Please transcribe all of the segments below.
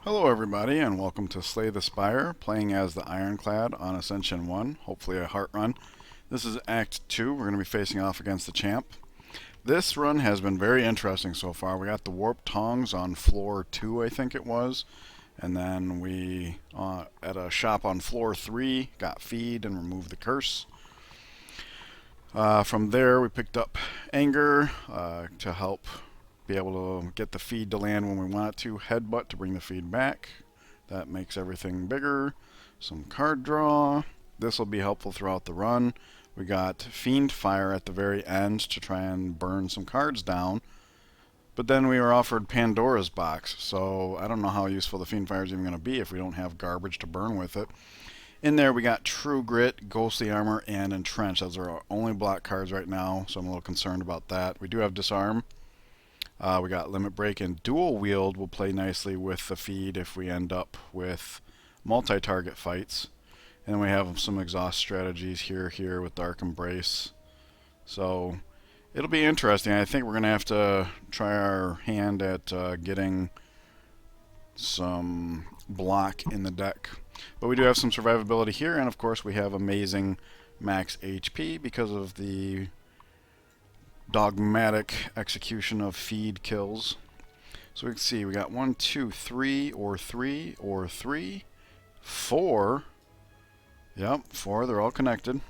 Hello everybody and welcome to Slay the Spire, playing as the Ironclad on Ascension 1, hopefully a heart run. This is Act 2, we're going to be facing off against the champ. This run has been very interesting so far. We got the warp tongs on floor 2, I think it was, and then we, at a shop on floor 3, got feed and removed the curse. From there we picked up Anger to help be able to get the feed to land when we want it to, headbutt to bring the feed back. That makes everything bigger. Some card draw. This will be helpful throughout the run. We got Fiend Fire at the very end to try and burn some cards down. But then we were offered Pandora's Box, so I don't know how useful the Fiend Fire is even going to be if we don't have garbage to burn with it. In there we got True Grit, Ghostly Armor, and Entrench. Those are our only block cards right now, so I'm a little concerned about that. We do have Disarm. We got Limit Break, and Dual Wield will play nicely with the feed if we end up with multi-target fights. And we have some exhaust strategies here with Dark Embrace. So it'll be interesting. I think we're going to have to try our hand at getting some block in the deck. But we do have some survivability here, and of course we have amazing max HP because of the dogmatic execution of feed kills. So we can see we got 1, 2, 3, or 3, or 3, 4. Yep, 4, they're all connected.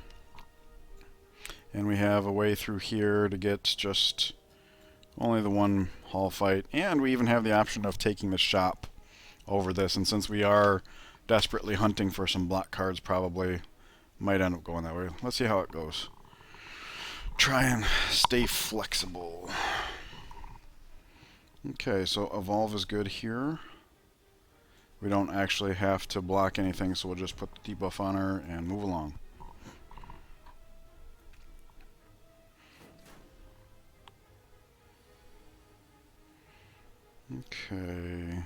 And we have a way through here to get just only the one hall fight. And we even have the option of taking the shop over this. And since we are desperately hunting for some block cards, probably might end up going that way. Let's see how it goes. Try and stay flexible. Okay, so Evolve is good here. We don't actually have to block anything, so we'll just put the debuff on her and move along. Okay.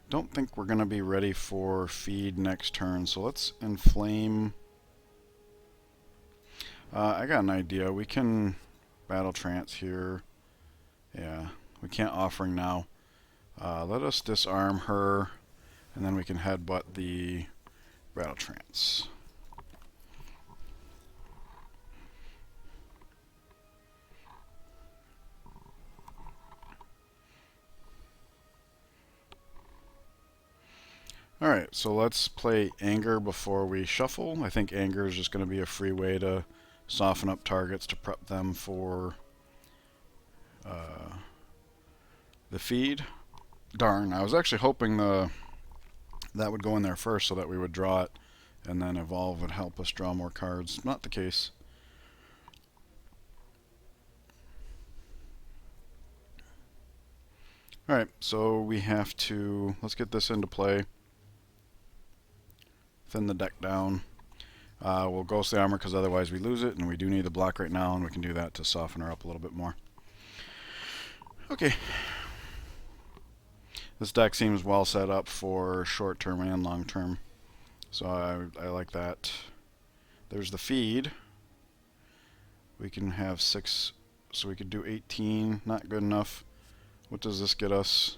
Don't think we're going to be ready for feed next turn, so let's inflame. I got an idea. We can battle trance here. Yeah, we can't offering now. Let us disarm her, and then we can headbutt the battle trance. Alright, so let's play Anger before we shuffle. I think Anger is just going to be a free way to soften up targets to prep them for the feed. Darn, I was actually hoping that would go in there first so that we would draw it, and then Evolve would help us draw more cards. Not the case. Alright, so we have to, let's get this into play. Thin the deck down. We'll Ghostly Armor because otherwise we lose it, and we do need the block right now, and we can do that to soften her up a little bit more. Okay. This deck seems well set up for short-term and long-term, so I like that. There's the feed. We can have 6, so we could do 18. Not good enough. What does this get us?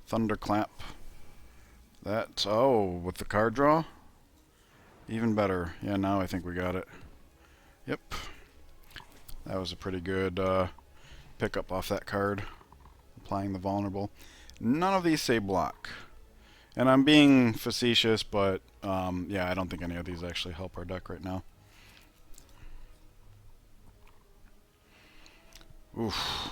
Thunderclap. That, oh, with the card draw? Even better. Yeah, now I think we got it. Yep. That was a pretty good pickup off that card. Applying the vulnerable. None of these say block. And I'm being facetious, but yeah, I don't think any of these actually help our deck right now. Oof.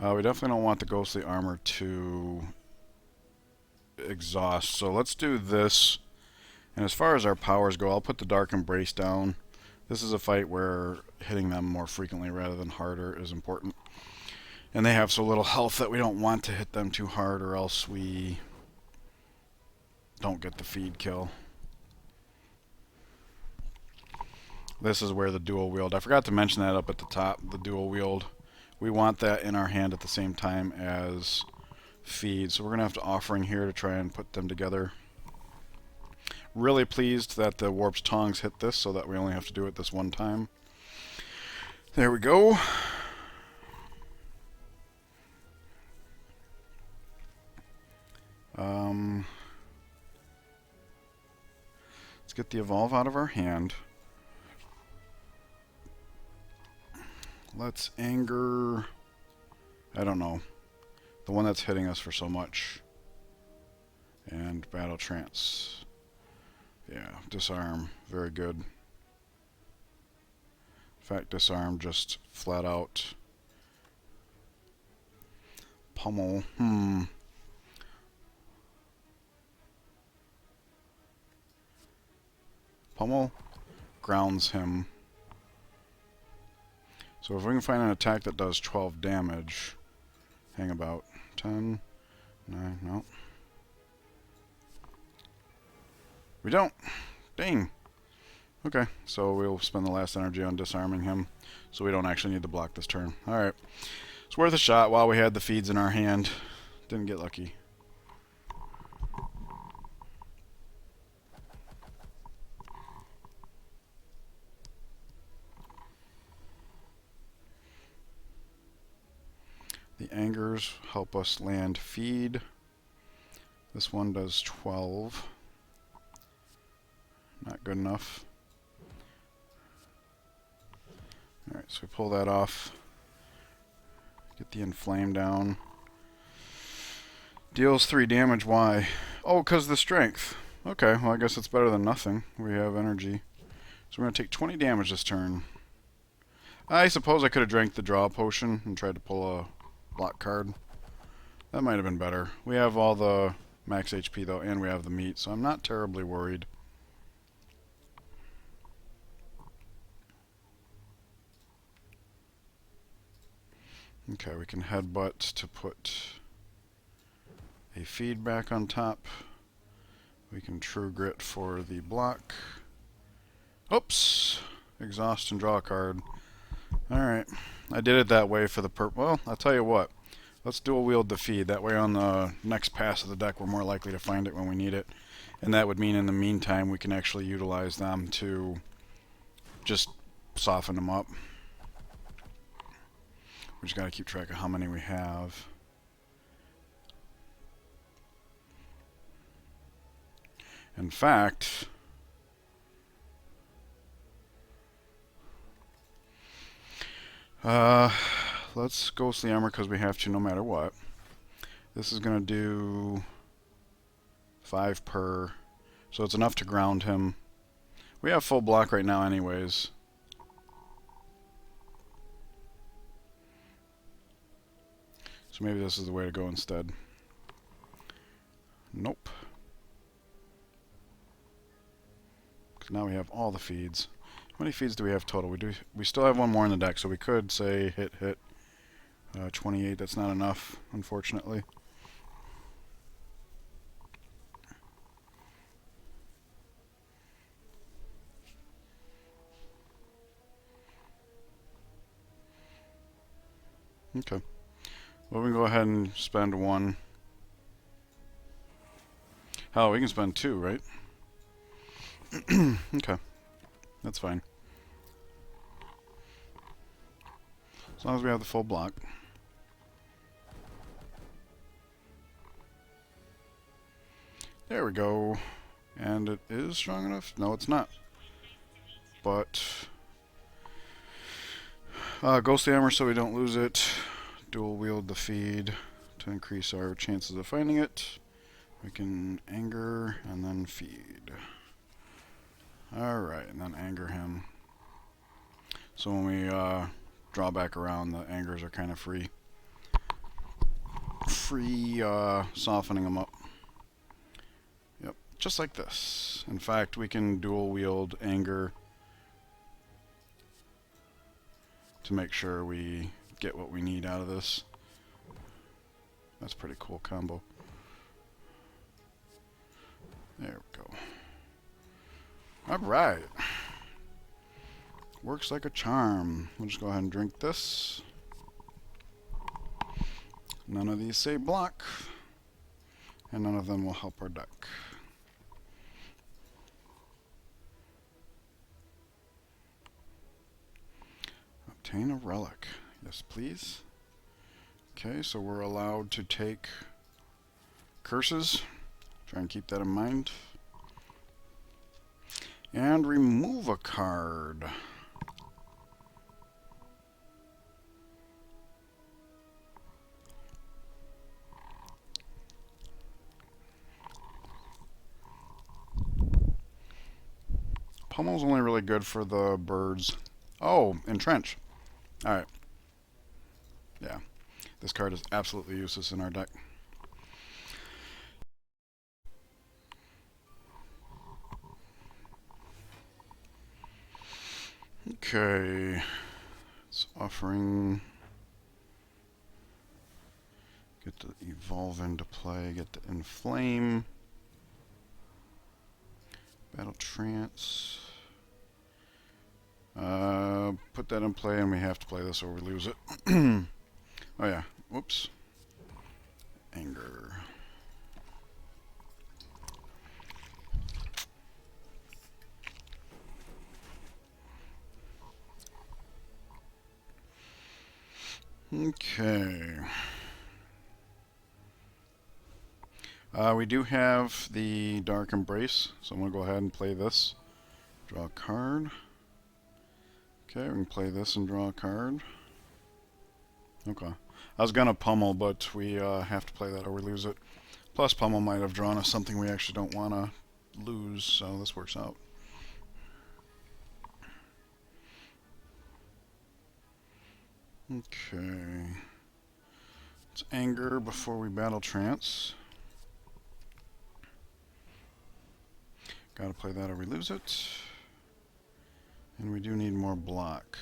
We definitely don't want the Ghostly Armor to exhaust, so let's do this. And as far as our powers go, I'll put the Dark Embrace down. This is a fight where hitting them more frequently rather than harder is important. And they have so little health that we don't want to hit them too hard, or else we don't get the feed kill. This is where the dual wield, I forgot to mention that up at the top, the dual wield. We want that in our hand at the same time as feed. So we're going to have to offering here to try and put them together. Really pleased that the Warp's Tongs hit this so that we only have to do it this one time. There we go. Let's get the evolve out of our hand. Let's anger, I don't know, the one that's hitting us for so much. And battle trance. Yeah, disarm, very good. In fact, disarm just flat out. Pummel, Pummel grounds him. So if we can find an attack that does 12 damage, hang about 10, 9, no. We don't. Dang. Okay, so we'll spend the last energy on disarming him, so we don't actually need to block this turn. Alright. It's worth a shot while we had the feeds in our hand. Didn't get lucky. The angers help us land feed. This one does 12. Not good enough. Alright, so we pull that off. Get the inflame down. Deals 3 damage. Why? Oh, because of the strength. Okay, well I guess it's better than nothing. We have energy. So we're going to take 20 damage this turn. I suppose I could have drank the draw potion and tried to pull a block card. That might have been better. We have all the max HP though, and we have the meat, so I'm not terribly worried. Okay, we can headbutt to put a feedback on top. We can true grit for the block. Oops! Exhaust and draw a card. Alright. I did it that way for the well, I'll tell you what. Let's dual wield the feed. That way on the next pass of the deck we're more likely to find it when we need it. And that would mean in the meantime we can actually utilize them to just soften them up. We just gotta keep track of how many we have. In fact, let's ghostly armor because we have to no matter what. This is gonna do 5 per, so it's enough to ground him. We have full block right now anyways. So maybe this is the way to go instead. Nope. Because now we have all the feeds. How many feeds do we have total? We still have one more in the deck, so we could say hit 28. That's not enough, unfortunately. Okay. Well, we can go ahead and spend 1. Hell, we can spend 2, right? Okay. That's fine. As long as we have the full block. There we go. And it is strong enough? No, it's not. But ghostly armor so we don't lose it. Dual wield the feed to increase our chances of finding it. We can anger and then feed. Alright, and then anger him. So when we draw back around, the angers are kind of free. Softening them up. Yep, just like this. In fact, we can dual wield anger to make sure we get what we need out of this. That's a pretty cool combo. There we go. Alright. Works like a charm. We'll just go ahead and drink this. None of these say block. And none of them will help our deck. Obtain a relic. Yes, please. Okay, so we're allowed to take curses. Try and keep that in mind. And remove a card. Pummel's only really good for the birds. Oh, entrench. Alright. Yeah. This card is absolutely useless in our deck. Okay. It's offering. Get to evolve into play. Get to inflame. Battle trance. Put that in play and we have to play this or we lose it. Oh yeah. Whoops. Anger. Okay. We do have the Dark Embrace, so I'm going to go ahead and play this. Draw a card. Okay, we can play this and draw a card. Okay. I was going to pummel, but we have to play that or we lose it. Plus, pummel might have drawn us something we actually don't want to lose, so this works out. Okay. Let's anger before we battle trance. Gotta play that or we lose it. And we do need more block.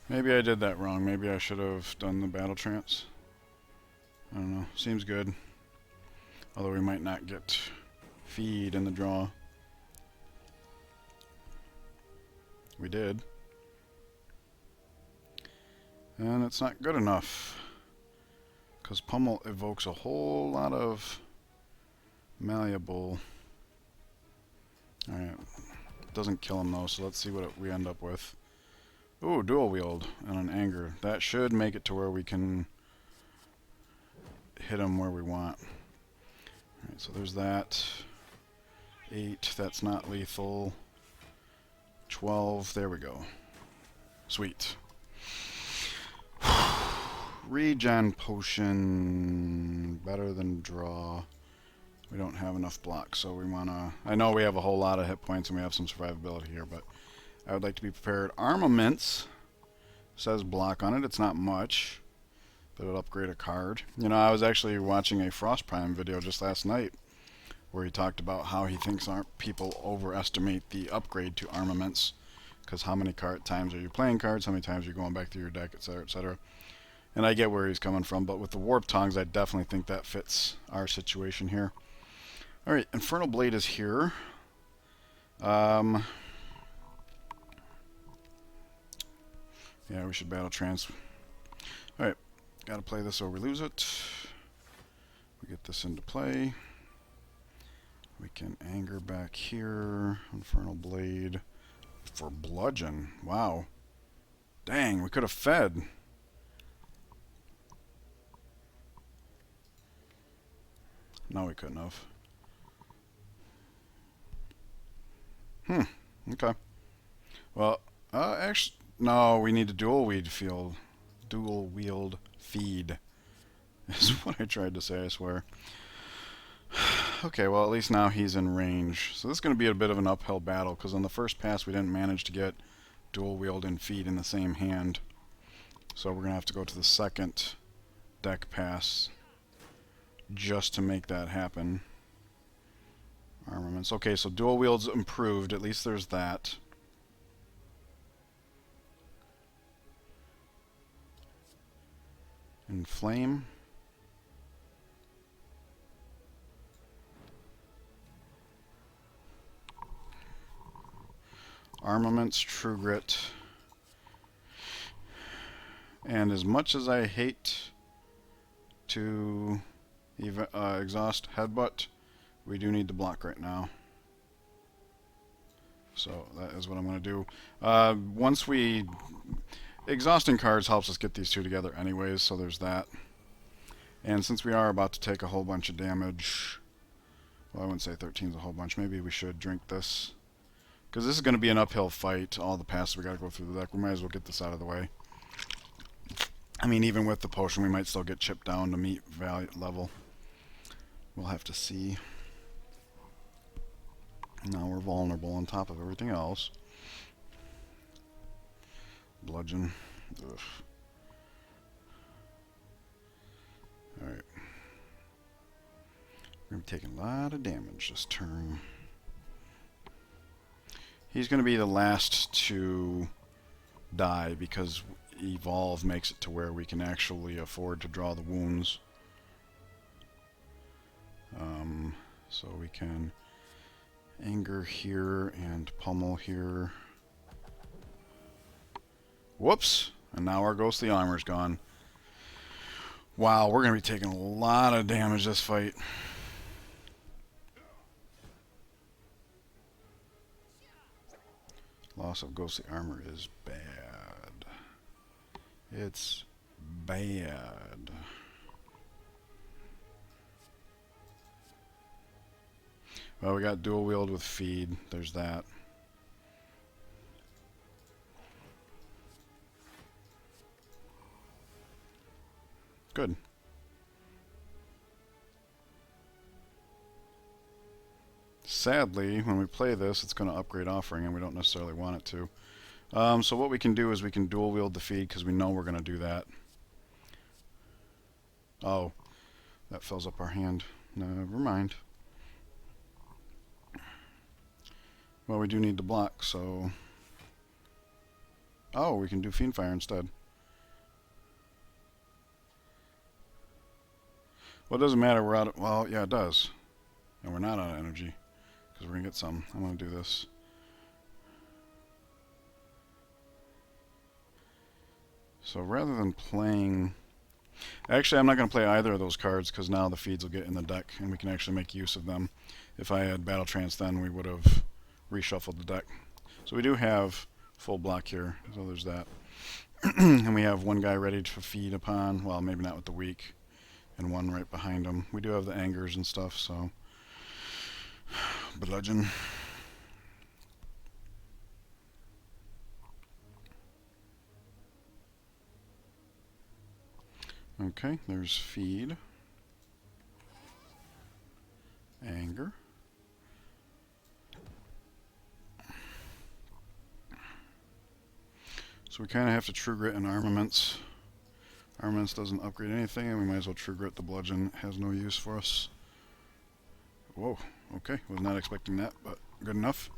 Maybe I did that wrong. Maybe I should have done the battle trance. I don't know. Seems good. Although we might not get feed in the draw. We did. And it's not good enough. Because pummel evokes a whole lot of malleable. Alright. Doesn't kill him though, so let's see what we end up with. Ooh, dual wield and an anger. That should make it to where we can hit him where we want. Alright, so there's that. 8, that's not lethal. 12, there we go. Sweet. Regen potion, better than draw. We don't have enough blocks, so we wanna... I know we have a whole lot of hit points and we have some survivability here, but I would like to be prepared. Armaments says block on it. It's not much, but it'll upgrade a card. You know, I was actually watching a Frost Prime video just last night where he talked about how he thinks people overestimate the upgrade to armaments, because how many times are you playing cards, how many times are you going back through your deck, etc., etc. And I get where he's coming from, but with the Warp Tongs, I definitely think that fits our situation here. Alright, Infernal Blade is here. Yeah, we should battle trance. Alright, gotta play this or we lose it. We get this into play. We can anger back here. Infernal Blade for bludgeon. Wow. Dang, we could have fed. No, we couldn't have. Okay. Well, actually, no, we need a dual wield feed. Is what I tried to say, I swear. Okay, well, at least now he's in range. So this is going to be a bit of an uphill battle, because on the first pass we didn't manage to get dual wield and feed in the same hand. So we're going to have to go to the second deck pass just to make that happen. Armaments. Okay, so dual wield's improved. At least there's that. Inflame. Armaments, True Grit. And as much as I hate to exhaust Headbutt, we do need to block right now. So that is what I'm going to do. Once we... Exhausting cards helps us get these two together anyways, so there's that. And since we are about to take a whole bunch of damage... Well, I wouldn't say 13 is a whole bunch. Maybe we should drink this. Because this is going to be an uphill fight. All the passes we got to go through the deck. We might as well get this out of the way. I mean, even with the potion, we might still get chipped down to meet value level. We'll have to see. Now we're vulnerable on top of everything else. Bludgeon. Ugh. Alright. We're going to be taking a lot of damage this turn. He's going to be the last to die because Evolve makes it to where we can actually afford to draw the wounds. So we can Anger here and Pummel here. Whoops! And now our ghostly armor's gone. Wow, we're going to be taking a lot of damage this fight. Loss of ghostly armor is bad. It's bad. Well, we got dual wield with feed. There's that. Good. Sadly, when we play this, it's going to upgrade offering, and we don't necessarily want it to. So what we can do is we can dual wield the feed, because we know we're going to do that. Oh, that fills up our hand. Never mind. Well, we do need to block, so... Oh, we can do Fiendfire instead. Well, it doesn't matter, we're out of... Well, yeah, it does. And we're not out of energy, because we're going to get some. I'm going to do this. So rather than playing... Actually, I'm not going to play either of those cards, because now the feeds will get in the deck, and we can actually make use of them. If I had Battle Trance then, we would have reshuffled the deck. So we do have full block here, so there's that. And we have one guy ready to feed upon, well, maybe not with the weak, and one right behind him. We do have the angers and stuff, so... Bludgeon. Okay, there's feed. Anger. So we kind of have to True Grit and Armaments. Armaments doesn't upgrade anything, and we might as well True Grit the Bludgeon. It has no use for us. Whoa, okay. Was not expecting that, but good enough.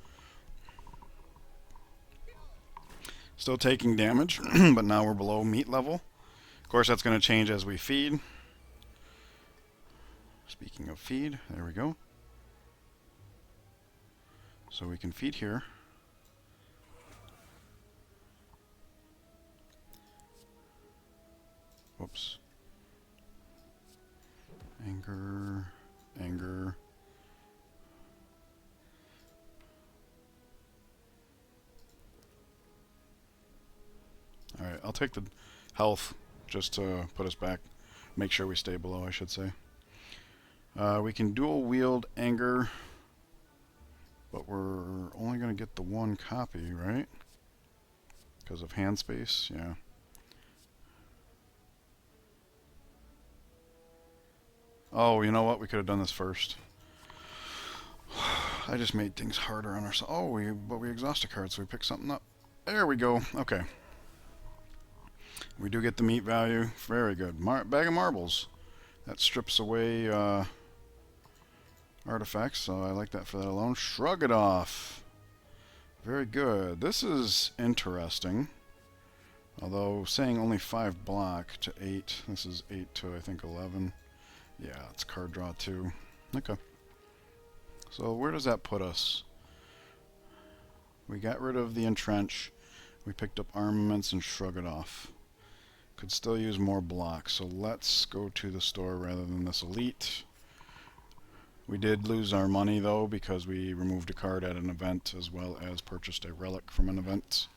Still taking damage, but now we're below meat level. Of course, that's going to change as we feed. Speaking of feed, there we go. So we can feed here. Whoops. Anger, anger. Alright, I'll take the health just to put us back. Make sure we stay below, I should say. We can dual wield anger, but we're only going to get the one copy, right? Because of hand space, yeah. Oh, you know what? We could have done this first. I just made things harder on ourselves. Oh, but we exhaust a card, so we pick something up. There we go. Okay. We do get the meat value. Very good. Bag of marbles. That strips away artifacts, so I like that for that alone. Shrug it off. Very good. This is interesting. Although saying only 5 block to 8. This is 8 to, I think, 11. Yeah, it's card draw too. Okay. So where does that put us? We got rid of the entrench. We picked up armaments and shrug it off. Could still use more blocks, so let's go to the store rather than this elite. We did lose our money though because we removed a card at an event as well as purchased a relic from an event.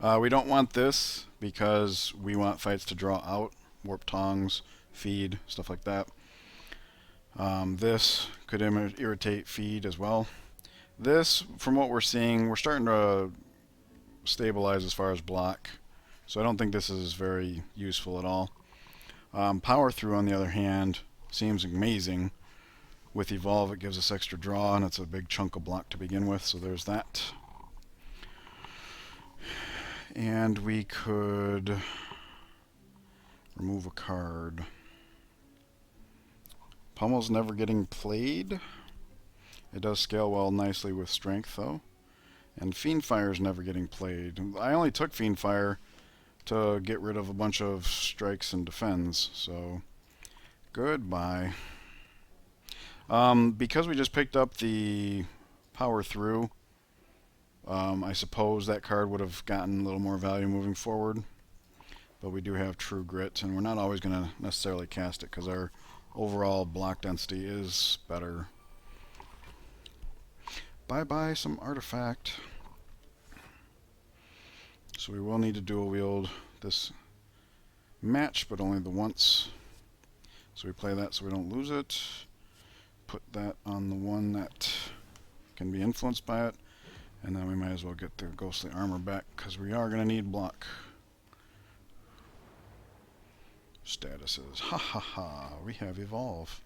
We don't want this because we want fights to draw out, warp tongs, feed, stuff like that. This could irritate feed as well. This, from what we're seeing, we're starting to stabilize as far as block, so I don't think this is very useful at all. Power through, on the other hand, seems amazing. With evolve, it gives us extra draw, and it's a big chunk of block to begin with, so there's that. And we could remove a card. Pummel's never getting played. It does scale well nicely with strength though. And Fiendfire's never getting played. I only took Fiendfire to get rid of a bunch of strikes and defends, so goodbye. Because we just picked up the power through, I suppose that card would have gotten a little more value moving forward. But we do have True Grit, and we're not always going to necessarily cast it because our overall block density is better. Bye-bye some artifact. So we will need to dual wield this match, but only the once. So we play that so we don't lose it. Put that on the one that can be influenced by it. And then we might as well get the ghostly armor back because we are going to need block. Statuses. Ha ha ha. We have evolve.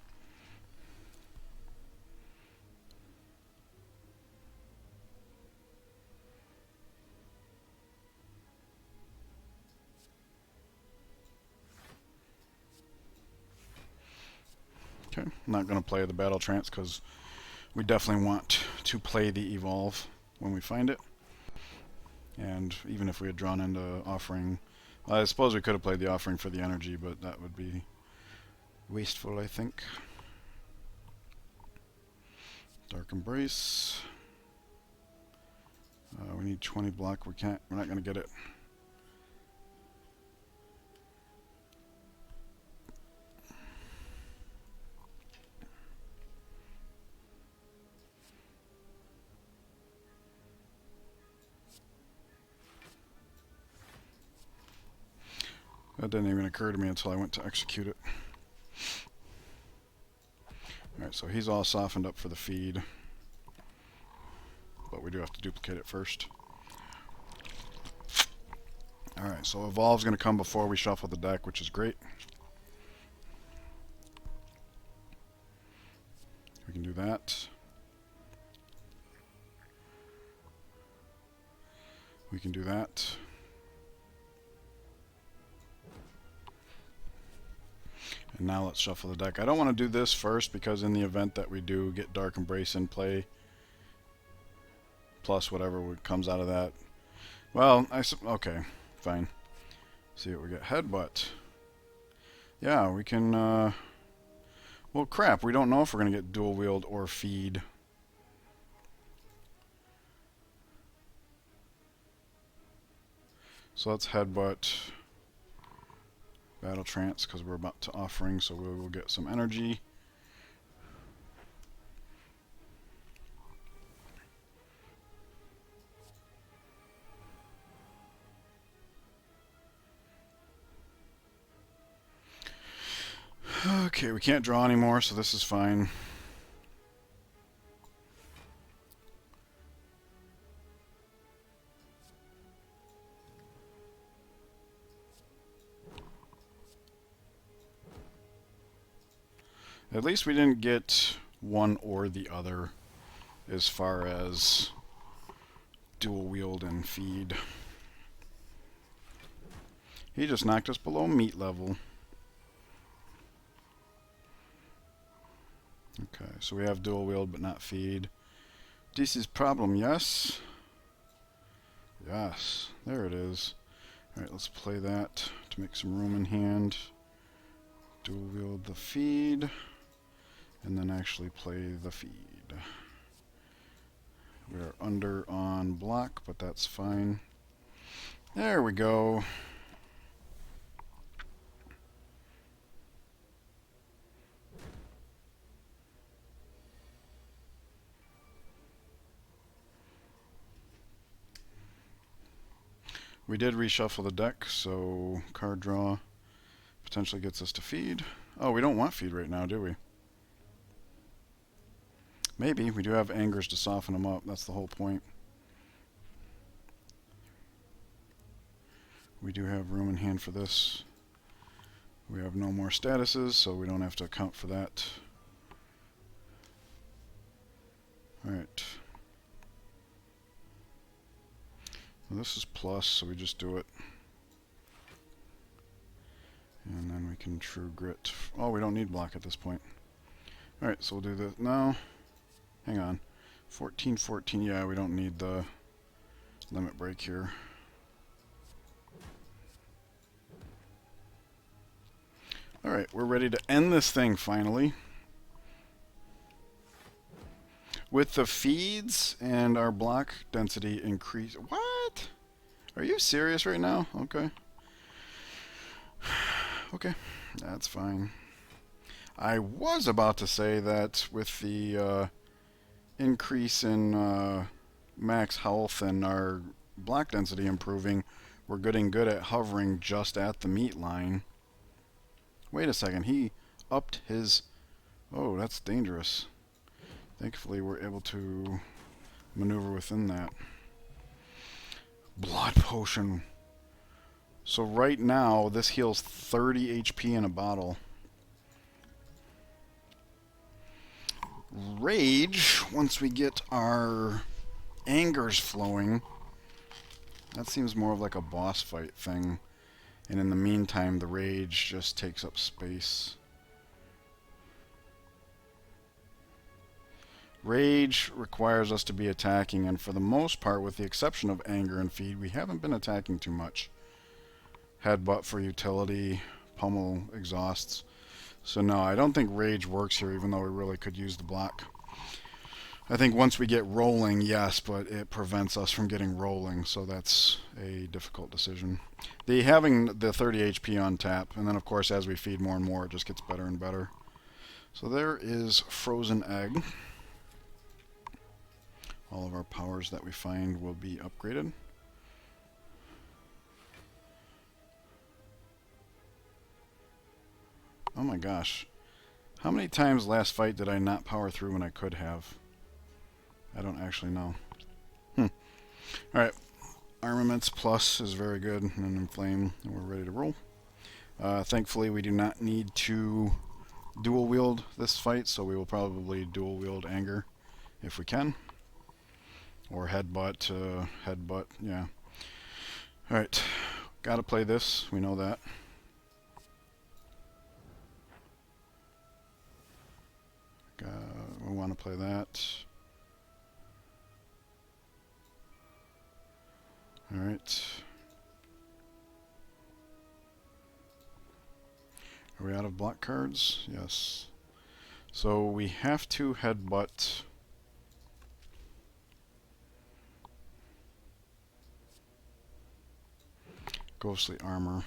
Okay, I'm not going to play the battle trance because we definitely want to play the evolve when we find it. And even if we had drawn into offering, I suppose we could have played the offering for the energy, but that would be wasteful, I think. Dark Embrace. We need 20 block. We're not going to get it. That didn't even occur to me until I went to execute it. Alright, so he's all softened up for the feed. But we do have to duplicate it first. Alright, so Evolve's going to come before we shuffle the deck, which is great. We can do that. We can do that. And now let's shuffle the deck. I don't want to do this first because in the event that we do get Dark Embrace in play, plus whatever comes out of that. Well, okay, fine. See what we get. Headbutt. Yeah, we can, well, crap, we don't know if we're going to get dual wield or feed. So let's headbutt. Battle Trance, because we're about to offering, so we will get some energy. Okay, we can't draw anymore, so this is fine. At least we didn't get one or the other as far as dual wield and feed. He just knocked us below meat level. Okay, so we have dual wield but not feed. This is problem, yes? Yes, there it is. Alright, let's play that to make some room in hand. Dual wield the feed. And then actually play the feed. We are under on block, but that's fine. There we go. We did reshuffle the deck, so card draw potentially gets us to feed. Oh, we don't want feed right now, do we? Maybe. We do have angers to soften them up. That's the whole point. We do have room in hand for this. We have no more statuses, so we don't have to account for that. Alright. Well, this is plus, so we just do it. And then we can true grit. Oh, we don't need block at this point. Alright, so we'll do this now. Hang on. 14, 14. Yeah, we don't need the limit break here. Alright, we're ready to end this thing finally. With the feeds and our block density increase. What? Are you serious right now? Okay. Okay, that's fine. I was about to say that with the increase in max health and our block density improving, we're getting good at hovering just at the meat line. Wait a second, he upped his... Oh, that's dangerous. Thankfully, we're able to maneuver within that. Blood potion. So right now, this heals 30 HP in a bottle. Rage, once we get our angers flowing, that seems more of like a boss fight thing. And in the meantime, the rage just takes up space. Rage requires us to be attacking, and for the most part, with the exception of anger and feed, we haven't been attacking too much. Headbutt for utility, pummel exhausts. So no, I don't think rage works here, even though we really could use the block. I think once we get rolling, yes, but it prevents us from getting rolling, so that's a difficult decision. Having the 30 HP on tap, and then of course as we feed more and more, it just gets better and better. So there is Frozen Egg. All of our powers that we find will be upgraded. Oh my gosh. How many times last fight did I not power through when I could have? I don't actually know. Alright. Armaments plus is very good. And Inflame. And we're ready to roll. Thankfully, we do not need to dual wield this fight, so we will probably dual wield Anger if we can. Or Headbutt. Headbutt, yeah. Alright. Gotta play this. We know that. We want to play that. Alright. Are we out of block cards? Yes. So we have to headbutt. Ghostly Armor.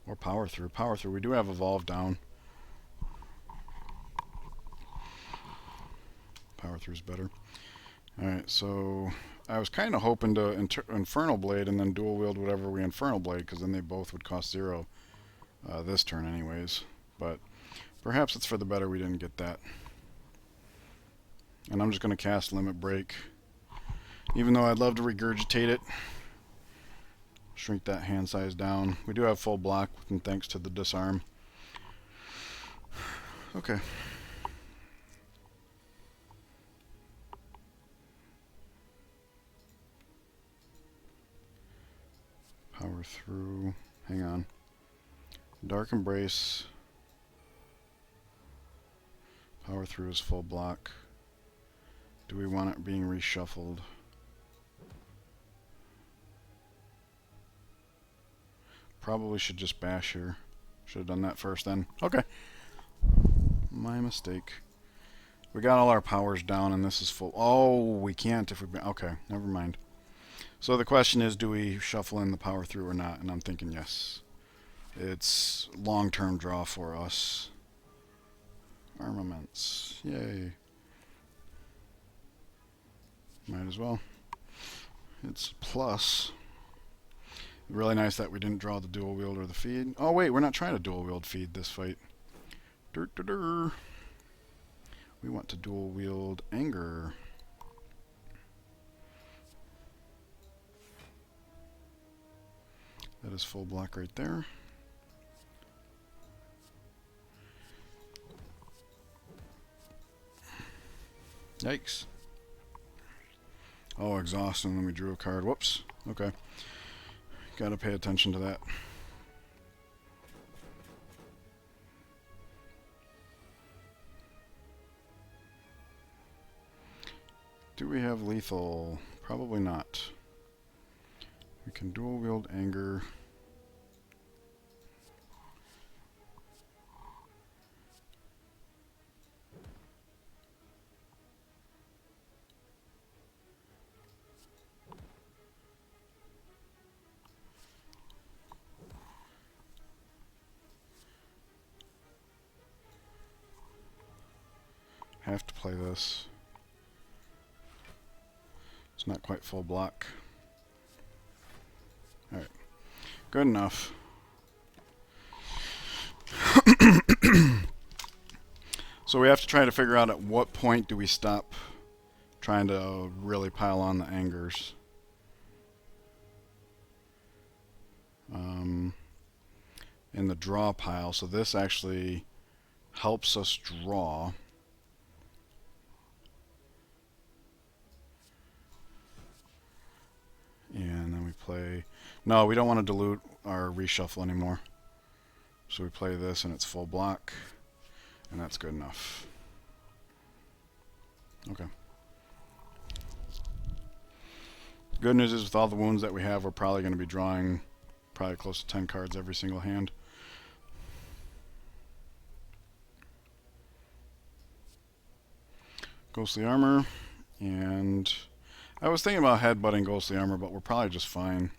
Or Power Through. Power Through. We do have Evolve down. Power Through is better. Alright, so I was kind of hoping to Infernal Blade and then dual wield whatever we Infernal Blade, because then they both would cost 0 this turn anyways. But perhaps it's for the better we didn't get that. And I'm just going to cast Limit Break. Even though I'd love to regurgitate it. Shrink that hand size down. We do have full block, and thanks to the disarm. Okay. Power Through. Hang on. Dark Embrace. Power Through is full block. Do we want it being reshuffled? Probably should just bash here. Should have done that first then. Okay. My mistake. We got all our powers down and this is full. Oh, we can't if we... Okay, never mind. So the question is, do we shuffle in the power through or not? And I'm thinking yes. It's long-term draw for us. Armaments. Yay. Might as well. It's plus. Really nice that we didn't draw the dual wield or the feed. Oh wait, we're not trying to dual wield feed this fight. We want to dual wield anger. That is full block right there. Yikes. Oh, exhaust, and then we drew a card. Whoops. Okay. Gotta pay attention to that. Do we have lethal? Probably not. We can dual wield anger. Have to play this. It's not quite full block. Alright. Good enough. So we have to try to figure out at what point do we stop trying to really pile on the angers. In the draw pile. So this actually helps us draw. And then we play... No, we don't want to dilute our reshuffle anymore. So we play this and it's full block. And that's good enough. Okay. Good news is with all the wounds that we have, we're probably going to be drawing probably close to 10 cards every single hand. Ghostly Armor. And... I was thinking about headbutting Ghostly Armor, but we're probably just fine.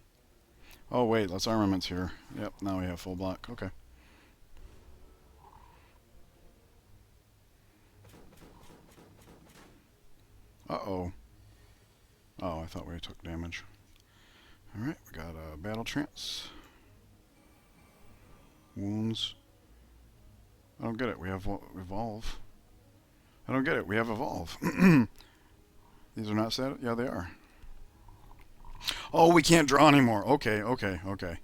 Oh wait, let's armaments here. Yep, now we have full block. Okay. Uh-oh. Oh, I thought we took damage. Alright, we got a battle trance. Wounds. I don't get it. We have evolve. I don't get it. We have evolve. These are not set? Yeah, they are. Oh, we can't draw anymore. Okay, okay, okay.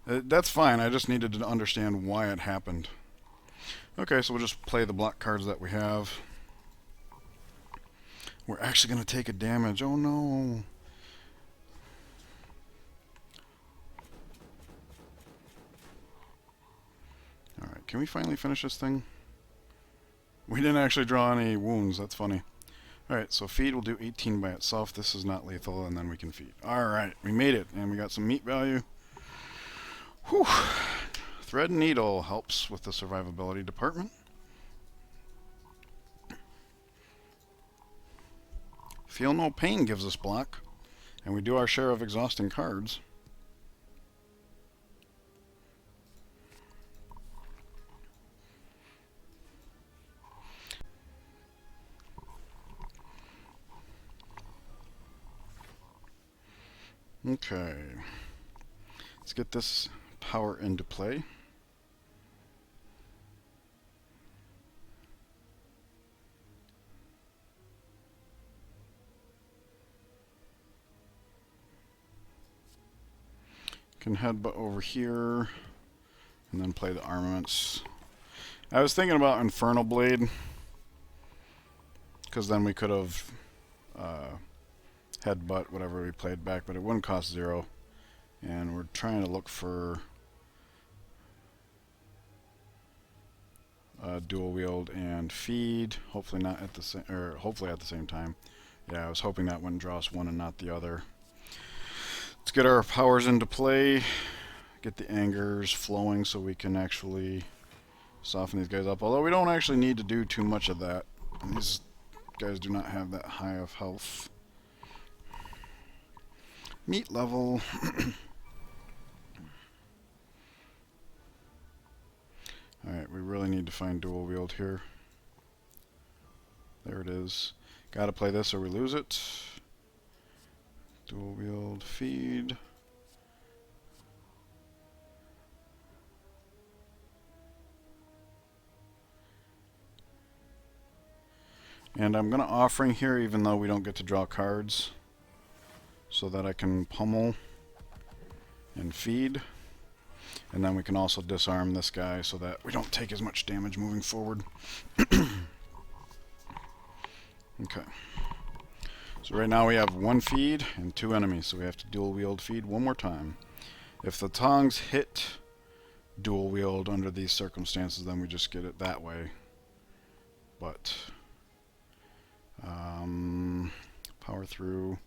That's fine. I just needed to understand why it happened. Okay, so we'll just play the block cards that we have. We're actually going to take a damage. Oh, no. Alright, can we finally finish this thing? We didn't actually draw any wounds. That's funny. Alright, so feed will do 18 by itself. This is not lethal, and then we can feed. Alright, we made it, and we got some meat value. Whew. Thread and Needle helps with the survivability department. Feel No Pain gives us block, and we do our share of exhausting cards. Okay, let's get this power into play. Can headbutt over here and then play the armaments. I was thinking about Infernal Blade because then we could have headbutt whatever we played back, but it wouldn't cost 0. And we're trying to look for dual wield and feed. Hopefully not at the same, or hopefully at the same time. Yeah, I was hoping that wouldn't draw us one and not the other. Let's get our powers into play. Get the angers flowing so we can actually soften these guys up. Although we don't actually need to do too much of that. And these guys do not have that high of health. Meat level. Alright, we really need to find dual wield here. There it is. Gotta play this or we lose it. Dual wield, feed. And I'm going to offering here even though we don't get to draw cards, so that I can pummel and feed. And then we can also disarm this guy so that we don't take as much damage moving forward. Okay. So right now we have one feed and two enemies, so we have to dual wield feed one more time. If the tongs hit dual wield under these circumstances, then we just get it that way. But power through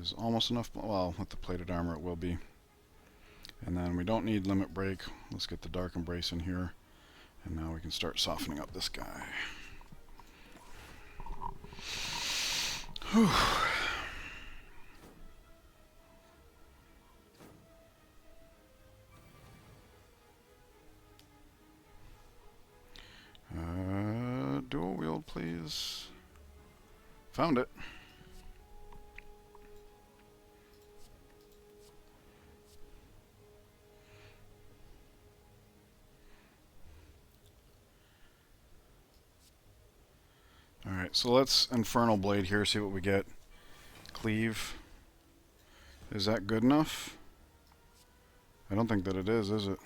is almost enough. Well, with the plated armor it will be. And then we don't need limit break. Let's get the dark embrace in here. And now we can start softening up this guy. Whew. Dual wield, please. Found it. Alright, so let's Infernal Blade here, see what we get. Cleave. Is that good enough? I don't think that it is it?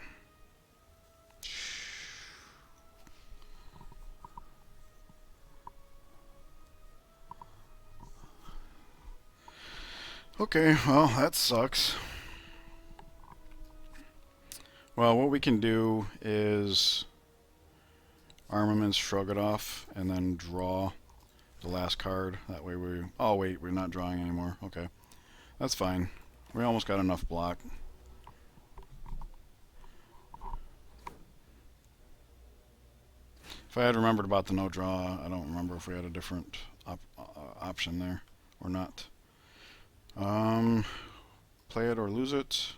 Okay, well, that sucks. Well, what we can do is Armaments, shrug it off, and then draw the last card. That way we... Oh, wait, we're not drawing anymore. Okay. That's fine. We almost got enough block. If I had remembered about the no draw, I don't remember if we had a different option there or not. Play it or lose it.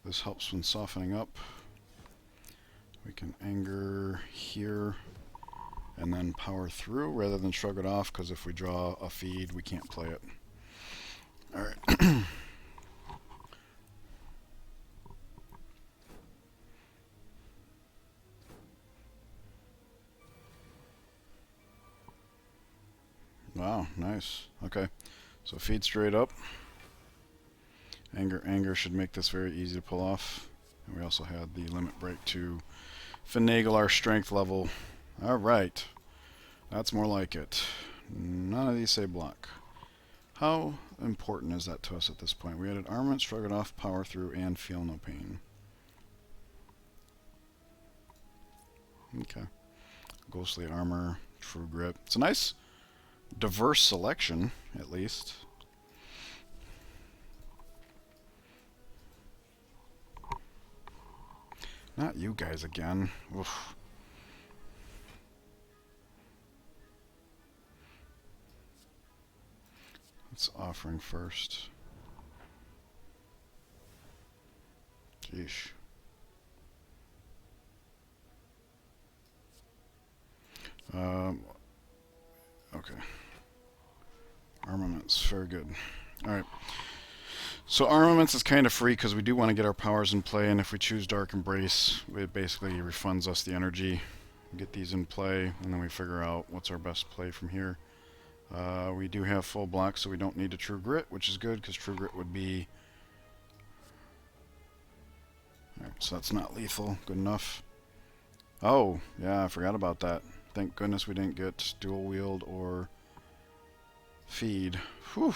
This helps when softening up. We can anger here and then power through rather than shrug it off, because if we draw a feed we can't play it. Alright. Wow, nice. Okay, so feed straight up. Anger should make this very easy to pull off. And we also had the limit break to finagle our strength level. Alright, that's more like it. None of these say block. How important is that to us at this point? We added armament, shrug it off, power through, and feel no pain. Okay. Ghostly armor, true grip. It's a nice diverse selection, at least. Not you guys again. Oof. Let's offering first. Jeesh. Okay. Armaments, very good. Alright. So armaments is kind of free because we do want to get our powers in play, and if we choose Dark Embrace, it basically refunds us the energy. Get these in play, and then we figure out what's our best play from here. We do have full block, so we don't need a True Grit, which is good because True Grit would be... Alright, so that's not lethal. Good enough. Oh, yeah, I forgot about that. Thank goodness we didn't get dual wield or feed. Whew.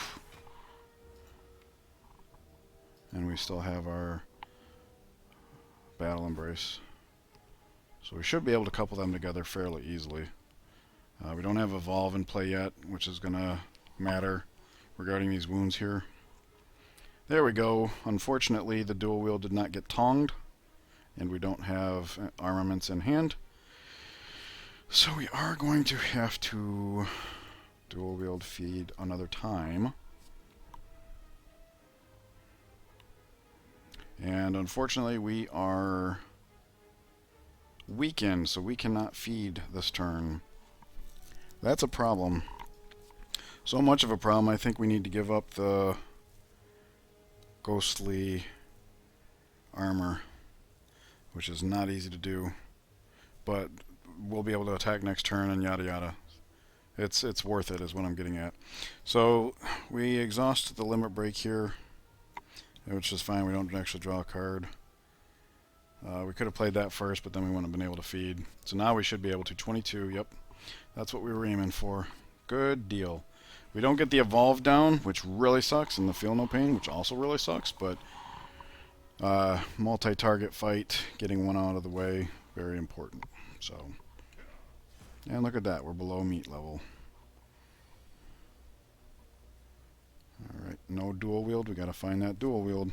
And we still have our Battle Embrace. So we should be able to couple them together fairly easily. We don't have Evolve in play yet, which is going to matter regarding these wounds here. There we go. Unfortunately, the dual wield did not get tonged, and we don't have armaments in hand. So we are going to have to dual wield feed another time. And unfortunately we are weakened, so we cannot feed this turn. That's a problem. So much of a problem, I think we need to give up the ghostly armor, which is not easy to do. But we'll be able to attack next turn and yada yada. It's worth it is what I'm getting at. So we exhaust the limit break here, which is fine. We don't actually draw a card. We could have played that first, but then we wouldn't have been able to feed. So now we should be able to. 22, yep. That's what we were aiming for. Good deal. We don't get the evolve down, which really sucks, and the feel no pain, which also really sucks, but multi-target fight, getting one out of the way, very important. So, and look at that, we're below meat level. Alright, no dual wield, we gotta find that dual wield.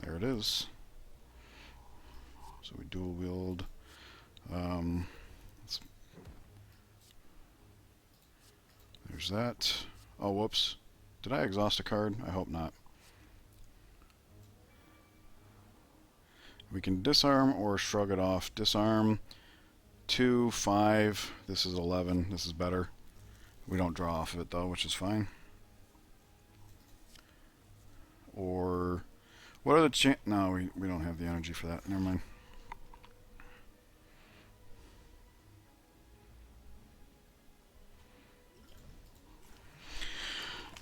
There it is. So we dual wield. There's that. Oh, whoops. Did I exhaust a card? I hope not. We can disarm or shrug it off. Disarm 2, 5. This is 11. This is better. We don't draw off of it though, which is fine. Or what are the no, we don't have the energy for that. Never mind.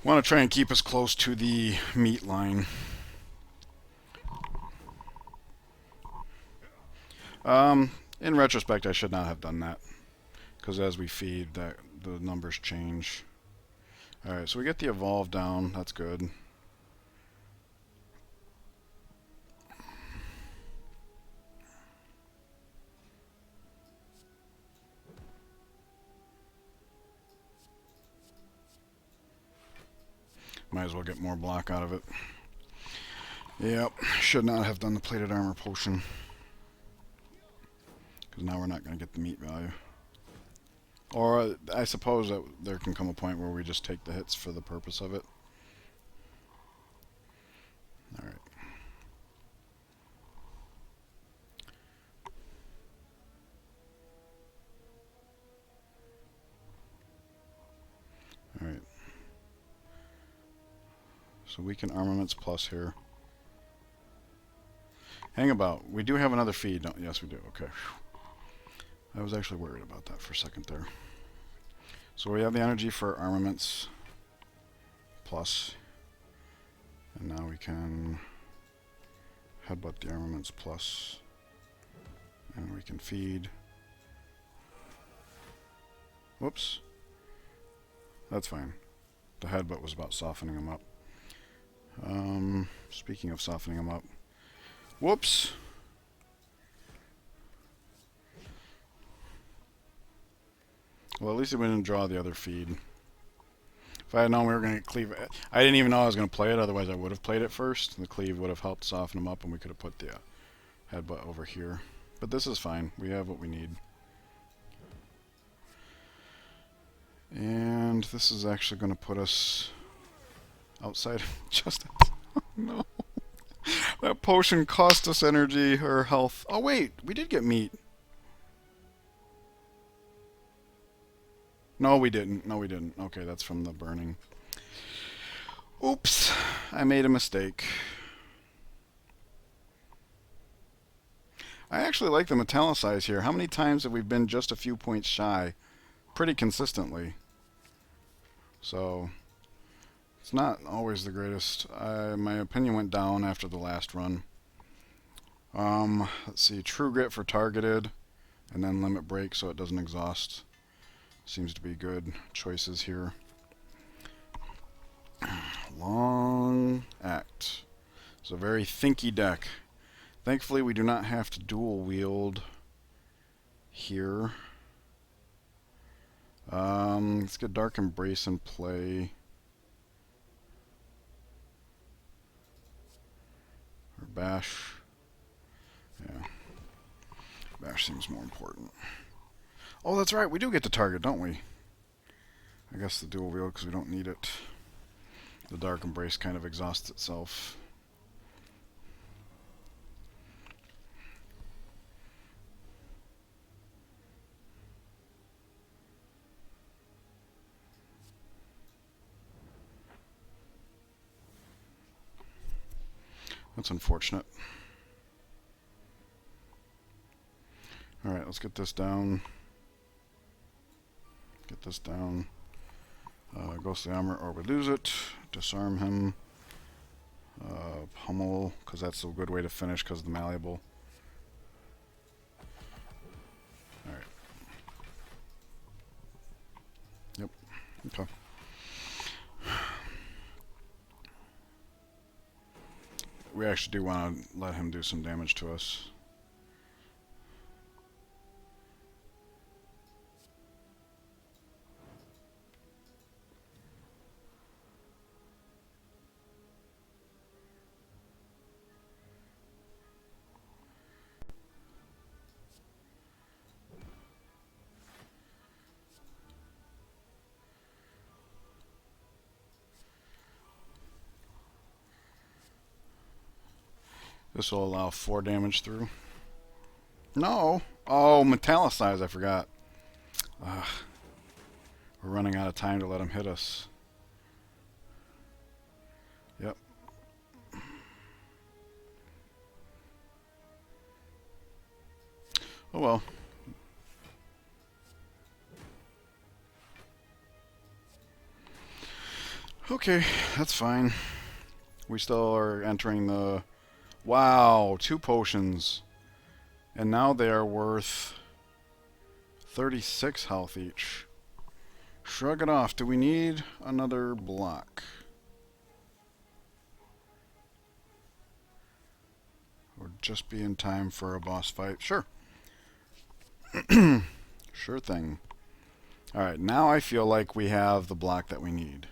Want to try and keep us close to the meat line. In retrospect, I should not have done that, because as we feed, the numbers change. Alright, so we get the evolve down. That's good. Might as well get more block out of it. Yep, should not have done the plated armor potion, because now we're not going to get the meat value. Or I suppose that there can come a point where we just take the hits for the purpose of it. Alright. Alright. So we can armaments plus here. Hang about. We do have another feed, don't yes we do. Okay. I was actually worried about that for a second there. So we have the energy for armaments plus. And now we can headbutt the armaments plus. And we can feed. Whoops. That's fine. The headbutt was about softening them up. Speaking of softening them up. Whoops. Well, at least we didn't draw the other feed. If I had known we were going to cleave it, I didn't even know I was going to play it, otherwise I would have played it first. The cleave would have helped soften them up, and we could have put the headbutt over here. But this is fine. We have what we need. And this is actually going to put us outside of justice. No. That potion cost us energy or health. Oh wait, we did get meat. No, we didn't. No, we didn't. Okay, that's from the burning. Oops, I made a mistake. I actually like the metallicize here. How many times have we been just a few points shy? Pretty consistently. So, it's not always the greatest. My opinion went down after the last run. Let's see. True Grit for targeted, and then limit break so it doesn't exhaust. Seems to be good choices here. Long Act. It's a very thinky deck. Thankfully, we do not have to dual wield here. Let's get Dark Embrace in play. Or Bash. Yeah. Bash seems more important. Oh, that's right. We do get to target, don't we? I guess the dual wield because we don't need it. The Dark Embrace kind of exhausts itself. That's unfortunate. Alright, let's get this down. Get this down. Ghostly Armor or we lose it. Disarm him. Pummel, because that's a good way to finish because of the malleable. Alright. Yep. Okay. We actually do want to let him do some damage to us. This will allow 4 damage through. No! Oh, Metallicize, I forgot. Ugh. We're running out of time to let him hit us. Yep. Oh well. Okay, that's fine. We still are entering the... Wow, 2 potions. And now they are worth 36 health each. Shrug it off. Do we need another block? Or just be in time for a boss fight? Sure. Sure thing. Alright, now I feel like we have the block that we need.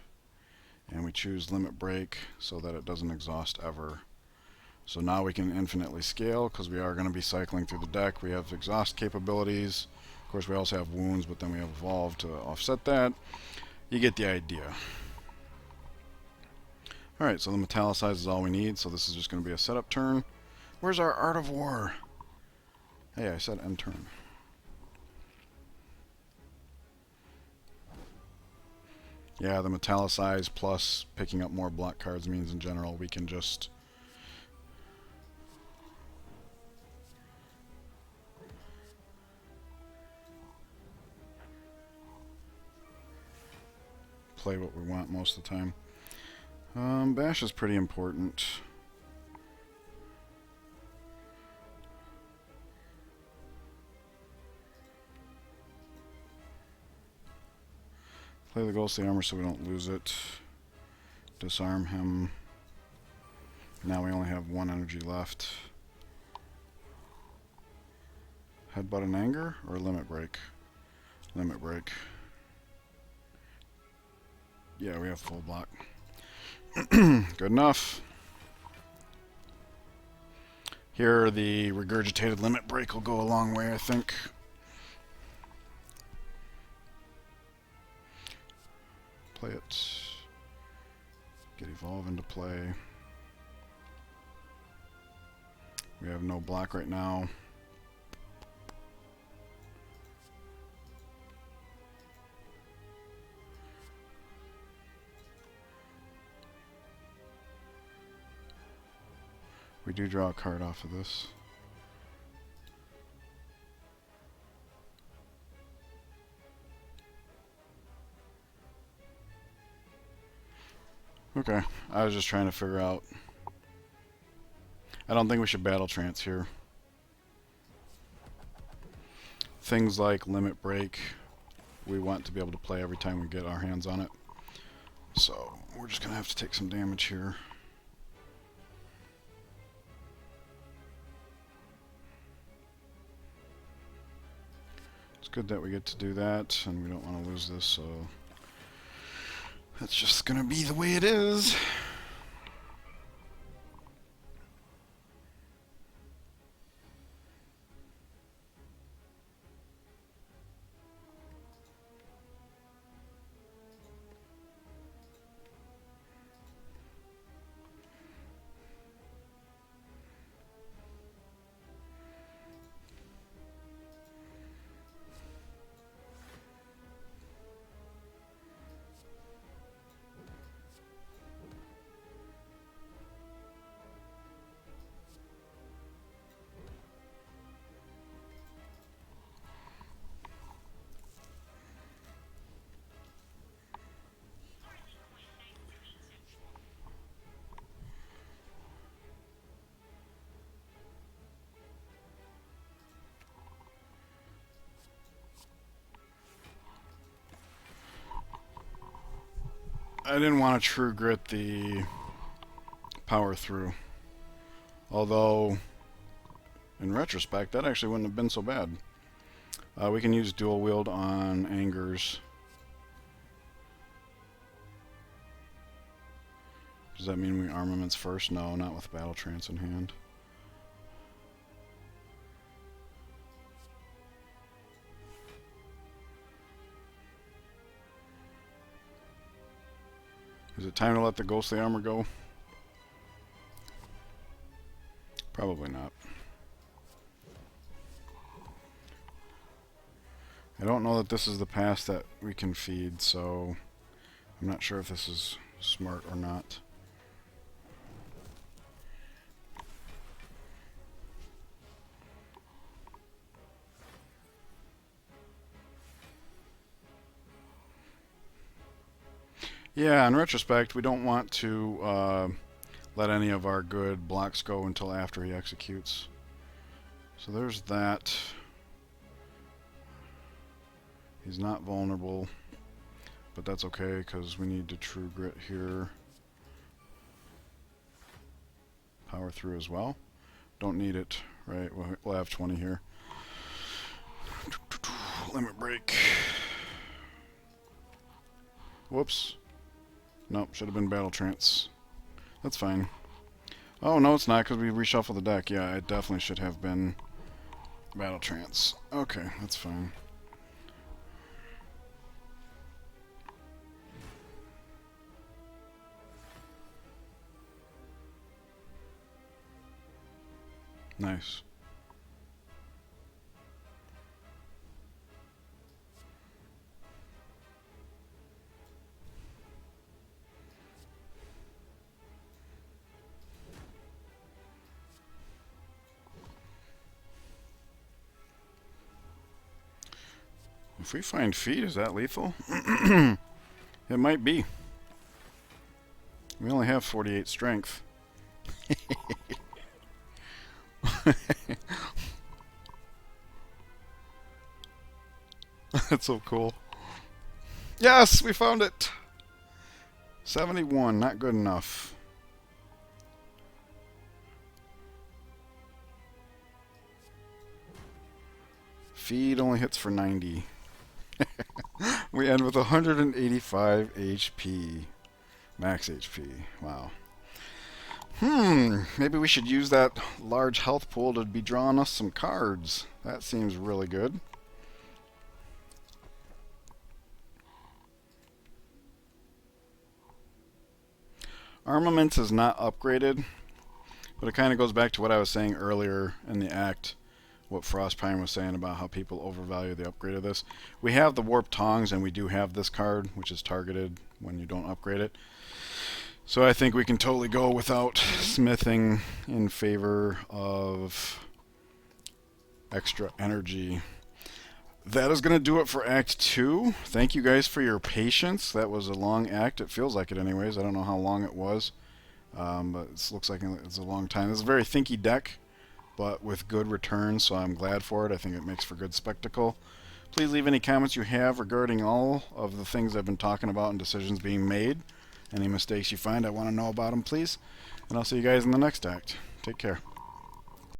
And we choose Limit Break so that it doesn't exhaust ever. So now we can infinitely scale because we are going to be cycling through the deck. We have exhaust capabilities. Of course, we also have wounds, but then we have Evolve to offset that. You get the idea. Alright, so the Metallicize is all we need, so this is just going to be a setup turn. Where's our Art of War? Hey, I said end turn. Yeah, the Metallicize plus picking up more block cards means in general we can just... play what we want most of the time. Bash is pretty important. Play the Ghostly Armor so we don't lose it. Disarm him. Now we only have 1 energy left. Headbutt and Anger or Limit Break? Limit Break. Yeah, we have full block. Good enough. Here, the regurgitated Limit Break will go a long way, I think. Play it. Get Evolve into play. We have no block right now. We do draw a card off of this. Okay, I was just trying to figure out. I don't think we should battle trance here. Things like Limit Break, we want to be able to play every time we get our hands on it. So, we're just going to have to take some damage here. It's good that we get to do that, and we don't want to lose this, so... that's just going to be the way it is. I didn't want to true grit the power through. Although, in retrospect, that actually wouldn't have been so bad. We can use dual wield on angers. Does that mean we armaments first? No, not with battle trance in hand. Is it time to let the ghostly armor go? Probably not. I don't know that this is the pass that we can feed, so I'm not sure if this is smart or not. Yeah, in retrospect, we don't want to let any of our good blocks go until after he executes. So there's that. He's not vulnerable, but that's okay because we need to true grit here. Power through as well. Don't need it, right? We'll have 20 here. Limit break. Whoops. Nope, should have been battle trance. That's fine. Oh, no, it's not because we reshuffled the deck. Yeah, it definitely should have been battle trance. Okay, that's fine. Nice. If we find feed, is that lethal? It might be. We only have 48 strength. That's so cool. Yes, we found it! 71, not good enough. Feed only hits for 90. We end with 185 HP. Max HP. Wow. Maybe we should use that large health pool to be drawing us some cards. That seems really good. Armaments is not upgraded, but it kind of goes back to what I was saying earlier in the act. What Frostpine was saying about how people overvalue the upgrade of this. We have the Warped Tongs, and we do have this card, which is targeted when you don't upgrade it. So I think we can totally go without smithing in favor of extra energy. That is going to do it for Act 2. Thank you guys for your patience. That was a long act. It feels like it anyways. I don't know how long it was, but it looks like it's a long time. This is a very thinky deck, but with good returns, so I'm glad for it. I think it makes for good spectacle. Please leave any comments you have regarding all of the things I've been talking about and decisions being made. Any mistakes you find, I want to know about them, please. And I'll see you guys in the next act. Take care.